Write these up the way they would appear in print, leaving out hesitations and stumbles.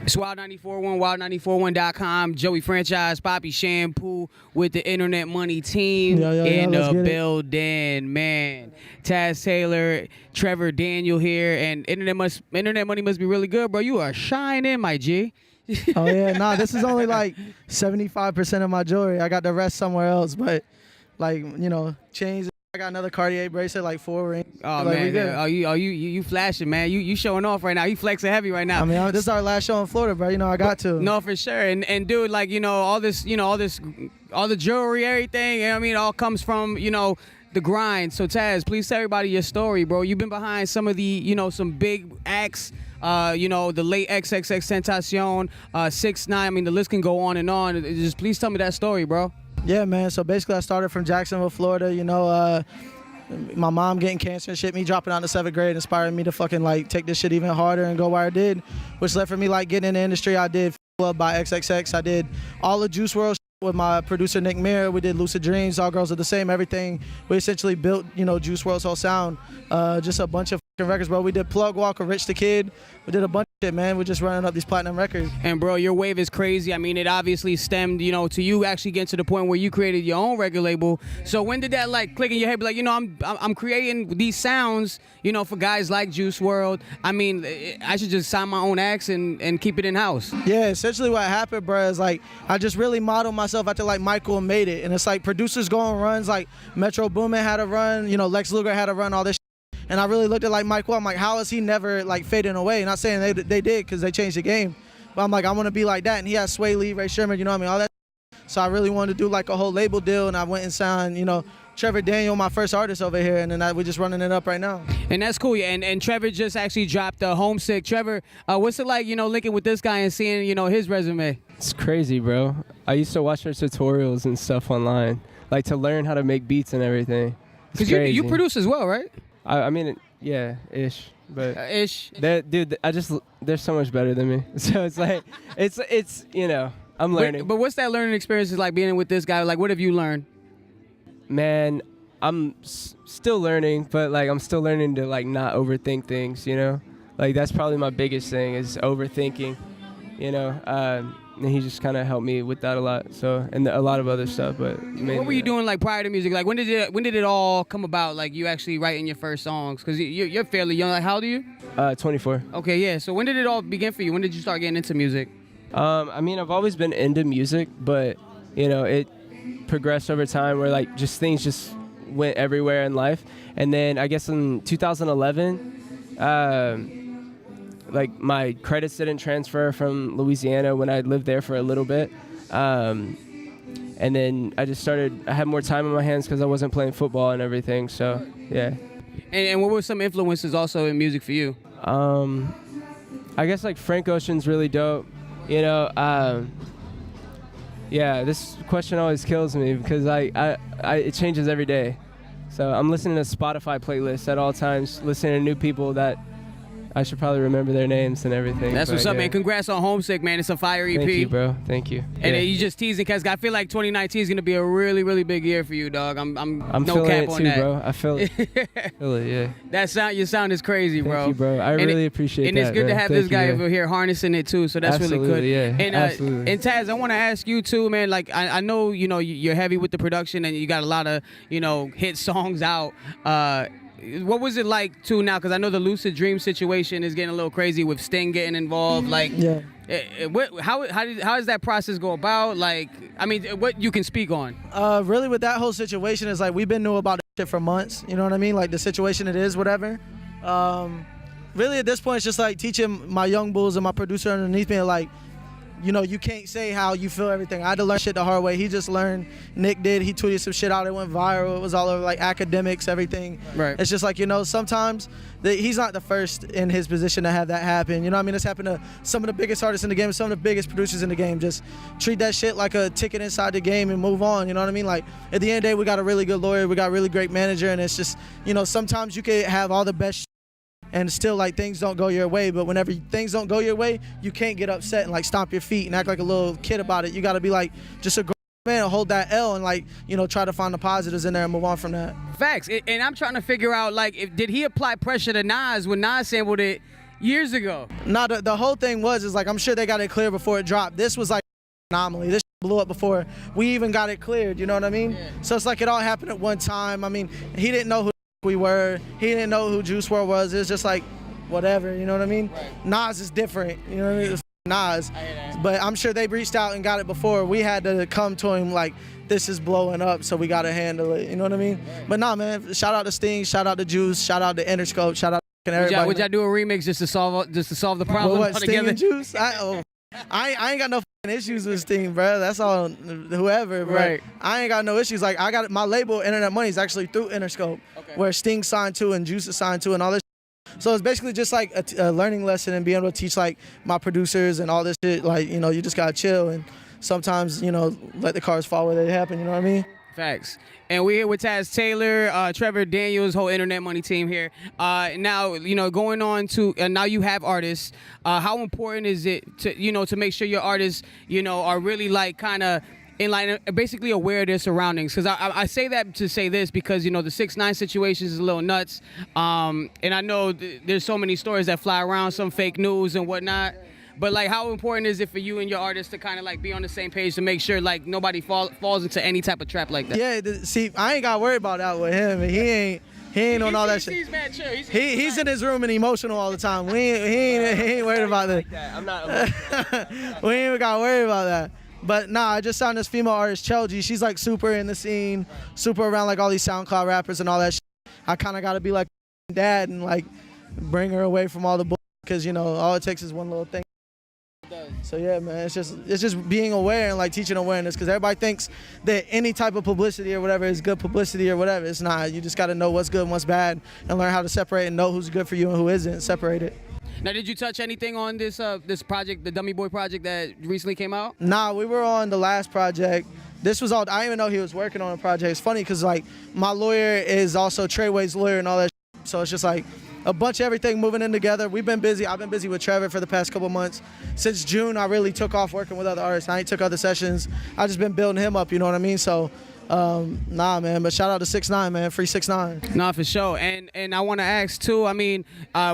It's Wild941, wild941.com. Joey Franchize, Poppy Shampoo with the Internet Money team in the building, man. Taz Taylor, Trevor Daniel here, and Internet Money must be really good, bro. You are shining, my G. Oh, yeah. Nah, this is only like 75% of my jewelry. I got the rest somewhere else, but, like, you know, chains. I got another Cartier bracelet, like 4 rings. Oh, like, man. You flashing, man. You showing off right now. You flexing heavy right now. I mean, this is our last show in Florida, bro. You know, I got to. No, for sure. And dude, like, you know, all the jewelry, everything, I mean, all comes from, you know, the grind. So, Taz, please tell everybody your story, bro. You've been behind some of the, you know, some big acts, you know, the late XXXtentacion, 6ix9ine. I mean, the list can go on and on. Just please tell me that story, bro. Yeah, man. So basically, I started from Jacksonville, Florida. You know, my mom getting cancer and shit, me dropping out in the 7th grade inspired me to fucking like take this shit even harder and go where I did, which led for me like getting in the industry. I did Club by XXX. I did all the Juice WRLD with my producer Nick Mirror. We did Lucid Dreams, All Girls Are the Same, everything. We essentially built, you know, Juice WRLD's whole sound. Just a bunch of records, bro. We did Plug Walk, Rich the Kid. We did a bunch of shit, man. We're just running up these platinum records. And bro, your wave is crazy. I mean, it obviously stemmed, you know, to you actually getting to the point where you created your own record label. So when did that like click in your head? Be like, you know, I'm creating these sounds, you know, for guys like Juice WRLD. I mean, I should just sign my own acts and keep it in house. Yeah, essentially what happened, bro, is like I just really modeled myself after like Michael Made It, and it's like producers go on runs. Like Metro Boomin had a run, you know, Lex Luger had a run, all this. And I really looked at like Michael. I'm like, how is he never like fading away? Not saying they did because they changed the game, but I'm like, I want to be like that. And he has Sway Lee, Ray Sherman, you know what I mean, all that. So I really wanted to do like a whole label deal, and I went and signed, you know, Trevor Daniel, my first artist over here, and then we're just running it up right now. And that's cool. Yeah. And Trevor just actually dropped Homesick. Trevor, what's it like, you know, linking with this guy and seeing, you know, his resume? It's crazy, bro. I used to watch their tutorials and stuff online, like to learn how to make beats and everything. Because you produce as well, right? I mean, yeah, ish. But ish. Dude, they're so much better than me. So it's like, it's you know, I'm learning. But what's that learning experience like being with this guy? Like, what have you learned? Man, I'm still learning, but like I'm still learning to like not overthink things, you know? Like that's probably my biggest thing is overthinking, you know? And he just kind of helped me with that a lot. So, and a lot of other stuff, but mainly, what were you doing like prior to music? Like when did it all come about? Like you actually writing your first songs? Because you're fairly young. Like how old are you? 24. Okay, yeah. So when did it all begin for you? When did you start getting into music? I mean, I've always been into music, but you know, it progressed over time where like just things just went everywhere in life. And then I guess in 2011, like my credits didn't transfer from Louisiana when I lived there for a little bit. And then I had more time on my hands because I wasn't playing football and everything. So yeah. And what were some influences also in music for you? I guess like Frank Ocean's really dope. You know, yeah, this question always kills me because it changes every day. So I'm listening to Spotify playlists at all times, listening to new people that I should probably remember their names and everything. That's what's up, man. Congrats on Homesick, man. It's a fire EP. Thank you, bro. Thank you. And you just teasing, cause I feel like 2019 is gonna be a really, really big year for you, dog. I'm no feeling cap it on too, that, bro. I feel it. Feel it, yeah. Your sound is crazy, bro. Thank you, bro. I really appreciate that. And it's good to have Thank this guy you, over here harnessing it too. So that's absolutely, really good. Yeah, and, absolutely. And Taz, I want to ask you too, man. Like I know, you know, you're heavy with the production and you got a lot of, you know, hit songs out. What was it like too now? Because I know the Lucid Dream situation is getting a little crazy with Sting getting involved. Like, yeah. How does that process go about? Like, I mean, what you can speak on? Really, with that whole situation is like we've been knew about this shit for months. You know what I mean? Like the situation it is, whatever. Really, at this point, it's just like teaching my young bulls and my producer underneath me, like, you know, you can't say how you feel everything. I had to learn shit the hard way. He just learned. Nick did. He tweeted some shit out. It went viral. It was all over like academics, everything. Right. It's just like, you know, sometimes he's not the first in his position to have that happen. You know what I mean? It's happened to some of the biggest artists in the game, some of the biggest producers in the game. Just treat that shit like a ticket inside the game and move on. You know what I mean? Like at the end of the day, we got a really good lawyer. We got a really great manager. And it's just, you know, sometimes you can have all the best and still like things don't go your way, but whenever things don't go your way, you can't get upset and like stomp your feet and act like a little kid about it. You got to be like just a grown man and hold that L and like, you know, try to find the positives in there and move on from that. Facts. And I'm trying to figure out like, did he apply pressure to Nas when Nas sampled it years ago. Nah, the whole thing is like, I'm sure they got it clear before it dropped. This was like an anomaly. This blew up before we even got it cleared, you know what I mean? Yeah. So it's like it all happened at one time. I mean, he didn't know who we were. He didn't know who Juice WRLD was. It was just like, whatever, you know what I mean? Right. Nas is different, you know what I mean? It's Nas. I hear that. But I'm sure they reached out and got it before. We had to come to him like, this is blowing up, so we got to handle it, you know what I mean? Right. But nah, man, shout out to Sting, shout out to Juice, shout out to Interscope, shout out to everybody. Would y'all do a remix just to solve the problem What, Sting altogether? and Juice? I ain't got no issues with Sting, bro. That's all whoever, bro. Right. I ain't got no issues. Like, I got my label, Internet Money, is actually through Interscope, Okay. where Sting signed to and Juice is signed to and all this. So it's basically just like a learning lesson and being able to teach like my producers and all this shit. Like, you know, you just gotta chill and sometimes, you know, let the cards fall where they happen. You know what I mean? Facts. And we're here with Taz Taylor, Trevor Daniels, whole Internet Money team here. Now, you know, going on to, now you have artists. How important is it to, you know, to make sure your artists, you know, are really like kind of in line, basically aware of their surroundings? Because I say that to say this because, you know, the 6ix9ine situation is a little nuts. And I know there's so many stories that fly around, some fake news and whatnot. But like, how important is it for you and your artists to kind of like be on the same page to make sure like nobody falls into any type of trap like that? Yeah. See, I ain't got to worry about that with him. He ain't on all that shit. He's mad chill. He's in his room and emotional all the time. He ain't worried about that. I'm not. We ain't even got to worry about that. But nah, I just signed this female artist, Chelgi. She's like super in the scene, super around like all these SoundCloud rappers and all that shit. I kind of got to be like dad and like bring her away from all the bullshit because, you know, all it takes is one little thing. So yeah, man, it's just being aware and like teaching awareness because everybody thinks that any type of publicity or whatever is good publicity or whatever. It's not. You just got to know what's good and what's bad and learn how to separate and know who's good for you and who isn't. Separate it. Now, did you touch anything on this this project, the Dummy Boy project that recently came out? Nah, we were on the last project. This was all. I didn't even know he was working on a project. It's funny because like my lawyer is also Treyway's lawyer and all that. So it's just like a bunch of everything moving in together. We've been busy. I've been busy with Trevor for the past couple months. Since June, I really took off working with other artists. I ain't took other sessions. I just been building him up, you know what I mean? So, nah, man. But shout out to 6ix9ine, man. Free 6ix9ine. Nah, for sure. And I want to ask, too, I mean,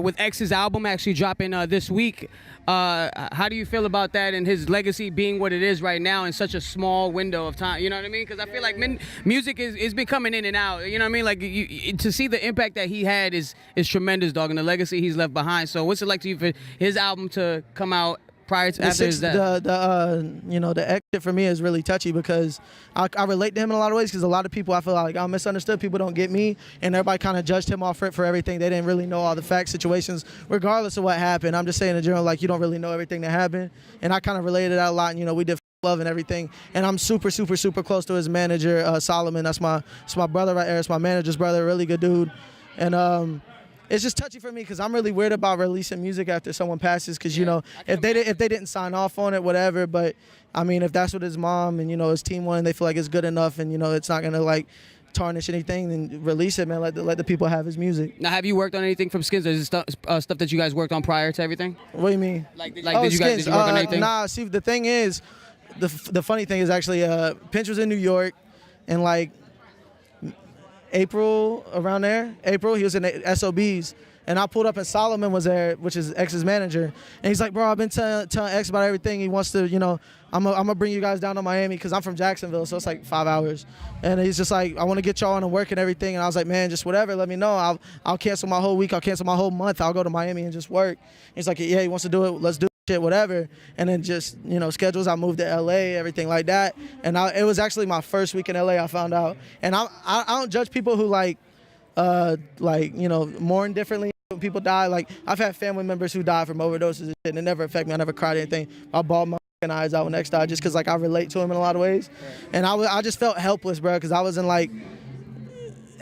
with X's album actually dropping this week, how do you feel about that and his legacy being what it is right now in such a small window of time? You know what I mean? Because I feel like music is been coming in and out. You know what I mean? Like to see the impact that he had is tremendous, dog, and the legacy he's left behind. So what's it like to you for his album to come out prior to after his death? You know, the X shit for me is really touchy because I relate to him in a lot of ways because a lot of people I feel like I'm misunderstood. People don't get me, and everybody kind of judged him off for everything. They didn't really know all the facts, situations, regardless of what happened. I'm just saying in general, like you don't really know everything that happened, and I kind of related that a lot. And, you know, we did love and everything, and I'm super close to his manager, Solomon. That's my brother right there. It's my manager's brother, really good dude, and it's just touchy for me because I'm really weird about releasing music after someone passes because, you know, if they didn't sign off on it, whatever. But, I mean, if that's what his mom and, you know, his team wanted, they feel like it's good enough and, you know, it's not going to, like, tarnish anything, then release it, man. Let the people have his music. Now, have you worked on anything from Skins? Is it stuff that you guys worked on prior to everything? What do you mean? Did you work on anything? Nah, see, the thing is, the funny thing is actually, Pinch was in New York and, like, April, around there. April, he was in the SOBs. And I pulled up and Solomon was there, which is X's manager. And he's like, bro, I've been telling X about everything. He wants to, you know, I'm going to bring you guys down to Miami because I'm from Jacksonville, so it's like 5 hours. And he's just like, I want to get y'all on and work and everything. And I was like, man, just whatever, let me know. I'll cancel my whole week. I'll cancel my whole month. I'll go to Miami and just work. He's like, yeah, he wants to do it. Let's do shit, whatever. And then just, you know, schedules, I moved to LA, everything like that. And it was actually my first week in LA, I found out. And I don't judge people who like, you know, mourn differently when people die. Like, I've had family members who died from overdoses and shit, and it never affected me. I never cried or anything. I bawled my eyes out when X died just because, like, I relate to him in a lot of ways. And I just felt helpless, bro, because I was in, like,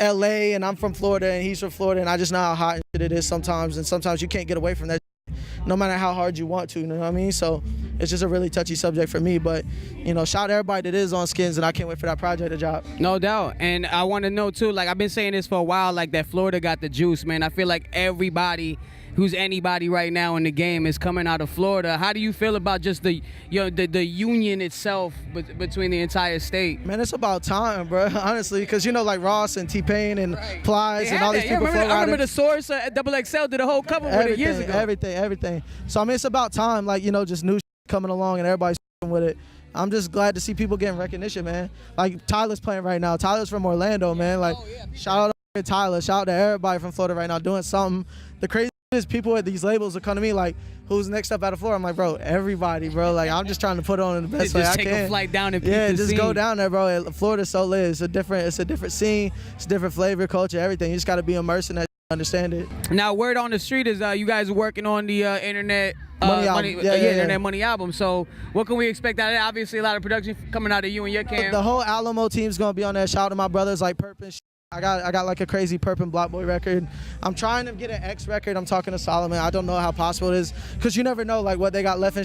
LA, and I'm from Florida, and he's from Florida, and I just know how hot and shit it is sometimes, and sometimes you can't get away from that shit, no matter how hard you want to, you know what I mean? So it's just a really touchy subject for me, but, you know, shout out to everybody that is on Skins, and I can't wait for that project to drop. No doubt. And I want to know, too, like, I've been saying this for a while, like, that Florida got the juice, man. I feel like everybody who's anybody right now in the game is coming out of Florida. How do you feel about just the union itself between the entire state? Man, it's about time, bro. Honestly, because like Ross and T-Pain and Plies and all these people. I remember the Source at XXXtentacion did a whole cover with it years ago. Everything. So I mean, it's about time, like just new coming along and everybody's with it. I'm just glad to see people getting recognition, man. Like Tyler's playing right now. Tyler's from Orlando, man. Like shout out to Tyler. Shout out to everybody from Florida right now doing something. The crazy is people at these labels will come to me like, who's next up out of Florida? I'm like, bro, everybody, bro. Like I'm just trying to put it on in the best way I can. Just take a flight down and peep the just scene. go down there, bro. Florida's so lit. It's a different scene. It's a different flavor, culture, everything. You just got to be immersed in that. Understand it. Now, word on the street is you guys are working on the internet money Internet Money album. So what can we expect out of that? Obviously, a lot of production coming out of you and your camp. The whole Alamo team's gonna be on there. Shout out to my brothers like Perp and I got like a crazy Perp and Block Boy record. I'm trying to get an X record. I'm talking to Solomon. I don't know how possible it is because you never know like what they got left in.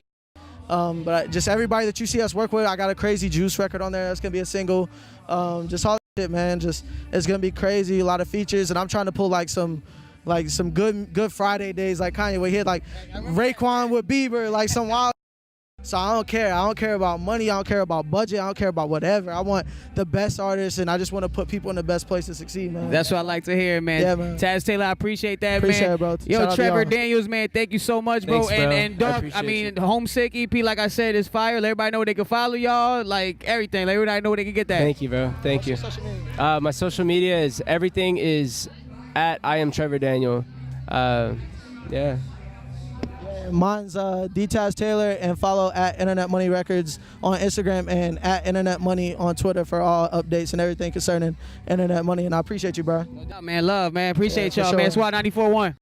But just everybody that you see us work with, I got a crazy Juice record on there. That's gonna be a single. Just all that shit, man. Just it's gonna be crazy. A lot of features, and I'm trying to pull like some good Friday days like Kanye. We hit like Raekwon with Bieber, like some wild. So I don't care. I don't care about money. I don't care about budget. I don't care about whatever. I want the best artists, and I just want to put people in the best place to succeed, man. That's what I like to hear, man. Yeah, man. Taz Taylor, I appreciate that, appreciate man. It, bro. Yo, Trevor Daniels, man, thank you so much, bro. Thanks, bro. And Doug, I mean, Homesick EP, like I said, is fire. Let everybody know where they can follow y'all, like everything. Let everybody know where they can get that. Thank you, bro. Thank you. My social media is everything is at I am Trevor Daniel. Yeah. Mine's D-Taz Taylor, and follow at Internet Money Records on Instagram and at Internet Money on Twitter for all updates and everything concerning Internet Money. And I appreciate you, bro. No doubt, man. Love, man. Appreciate y'all, sure. man. SWAT 94.1.